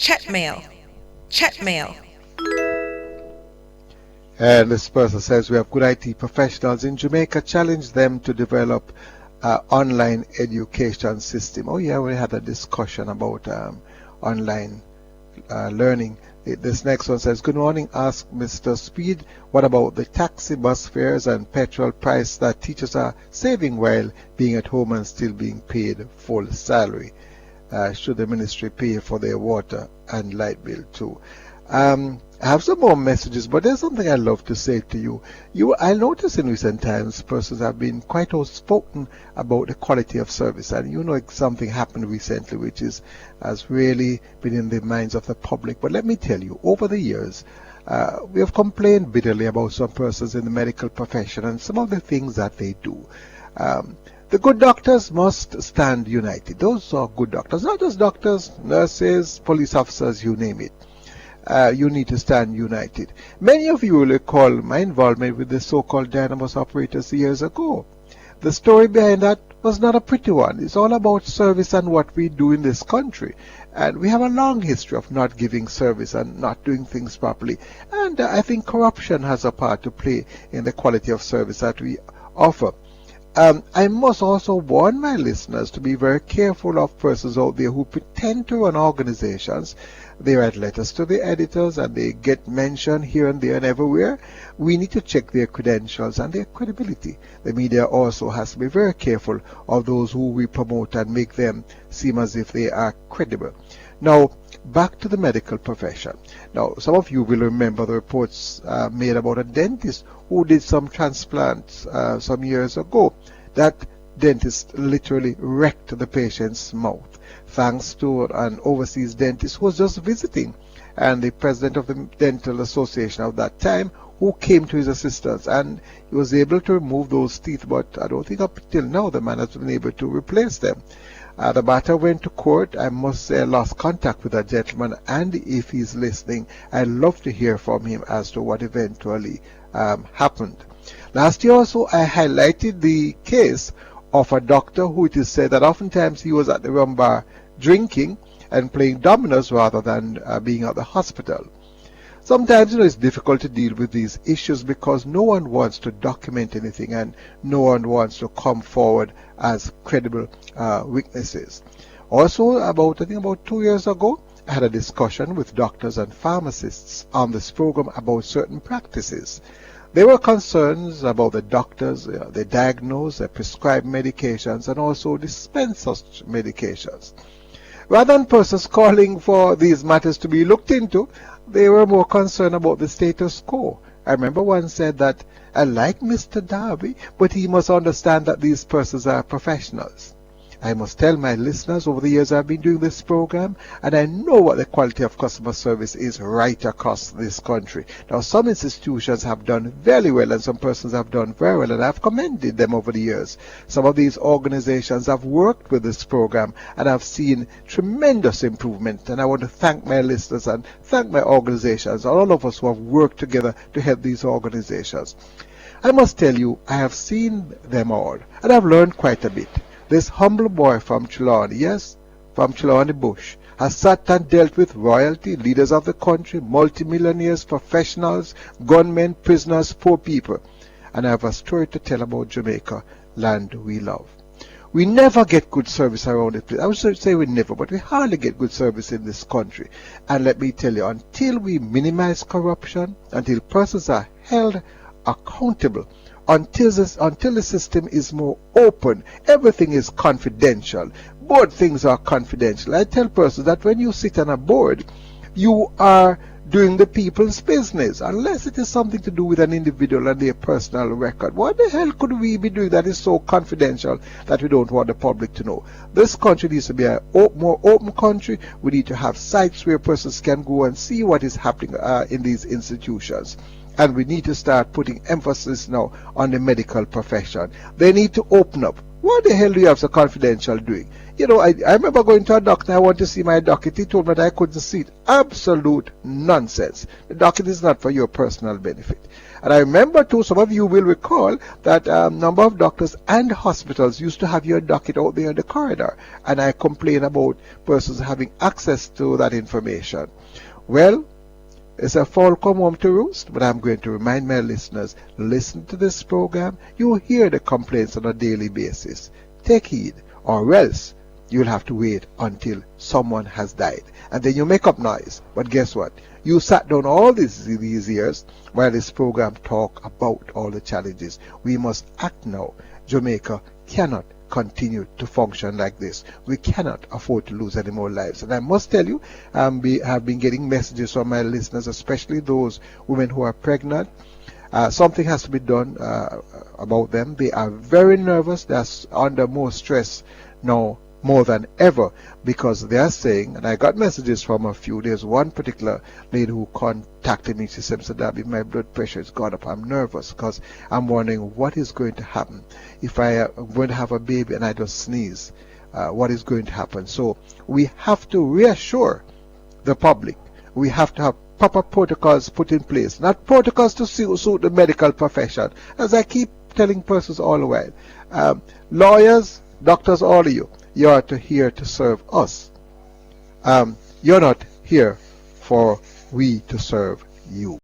Chat mail. Chat mail. And this person says we have good IT professionals in Jamaica. Challenge them to develop online education system. Oh yeah, we had a discussion about online learning. This next one says, good morning, ask Mr. Speed, what about the taxi, bus fares and petrol price that teachers are saving while being at home and still being paid full salary? Should the ministry pay for their water and light bill too? I have some more messages, but there's something I love to say to you. I notice in recent times persons have been quite outspoken about the quality of service, and you know something happened recently which has really been in the minds of the public. But let me tell you, over the years, we have complained bitterly about some persons in the medical profession and some of the things that they do. The good doctors must stand united. Those are good doctors, not just doctors, nurses, police officers, you name it. You need to stand united. Many of you will recall my involvement with the so-called Dynamos operators years ago. The story behind that was not a pretty one. It's all about service and what we do in this country. And we have a long history of not giving service and not doing things properly. And I think corruption has a part to play in the quality of service that we offer. I must also warn my listeners to be very careful of persons out there who pretend to run organizations. They write letters to the editors and they get mentioned here and there and everywhere. We need to check their credentials and their credibility. The media also has to be very careful of those who we promote and make them seem as if they are credible. Now, back to the medical profession. Now, some of you will remember the reports made about a dentist who did some transplants some years ago. That dentist literally wrecked the patient's mouth, thanks to an overseas dentist who was just visiting, and the president of the dental association of that time who came to his assistance, and he was able to remove those teeth, but I don't think up till now the man has been able to replace them. The matter went to court. I must say I lost contact with that gentleman, and if he's listening, I'd love to hear from him as to what eventually happened. Last year also, I highlighted the case of a doctor who it is said that oftentimes he was at the rum bar drinking and playing dominoes rather than being at the hospital. Sometimes it's difficult to deal with these issues because no one wants to document anything and no one wants to come forward as credible witnesses. Also, I think about 2 years ago, I had a discussion with doctors and pharmacists on this program about certain practices. There were concerns about the doctors, they diagnose, they prescribe medications and also dispense such medications. Rather than persons calling for these matters to be looked into, they were more concerned about the status quo. I remember one said that, I like Mr. Darby, but he must understand that these persons are professionals. I must tell my listeners, over the years I've been doing this program, and I know what the quality of customer service is right across this country. Now, some institutions have done very well, and some persons have done very well, and I've commended them over the years. Some of these organizations have worked with this program, and I've seen tremendous improvement, and I want to thank my listeners and thank my organizations, all of us who have worked together to help these organizations. I must tell you, I have seen them all, and I've learned quite a bit. This humble boy from Trelawney, yes, from Trelawney Bush, has sat and dealt with royalty, leaders of the country, multimillionaires, professionals, gunmen, prisoners, poor people. And I have a story to tell about Jamaica, land we love. We never get good service around this place. I would say we never, but we hardly get good service in this country. And let me tell you, until we minimize corruption, until persons are held accountable, until the system is more open, everything is confidential. Board things are confidential. I tell persons that when you sit on a board, you are doing the people's business, unless it is something to do with an individual and their personal record. What the hell could we be doing that is so confidential that we don't want the public to know? This country needs to be a more open country. We need to have sites where persons can go and see what is happening in these institutions. And we need to start putting emphasis now on the medical profession. They need to open up. What the hell do you have so confidential doing? You know, I remember going to a doctor. I want to see my docket. He told me that I couldn't see it. Absolute nonsense. The docket is not for your personal benefit. And I remember too, some of you will recall that a number of doctors and hospitals used to have your docket out there in the corridor. And I complained about persons having access to that information. Well, it's a fall come home to roost, but I'm going to remind my listeners, listen to this program. You hear the complaints on a daily basis. Take heed, or else you'll have to wait until someone has died. And then you make up noise. But guess what? You sat down all these years while this program talk about all the challenges. We must act now. Jamaica cannot continue to function like this. We cannot afford to lose any more lives. And I must tell you, I have been getting messages from my listeners, especially those women who are pregnant. Something has to be done about them. They are very nervous. They're under more stress now more than ever, because they are saying, and I got messages from a few. There's one particular lady who contacted me. She said, Mr. Darby, my blood pressure has gone up. I'm nervous because I'm wondering what is going to happen if I am going to have a baby and I just sneeze. What is going to happen? So we have to reassure the public. We have to have proper protocols put in place, not protocols to suit the medical profession, as I keep telling persons all the while. Lawyers, doctors, all of you, you are here to serve us. You're not here for we to serve you.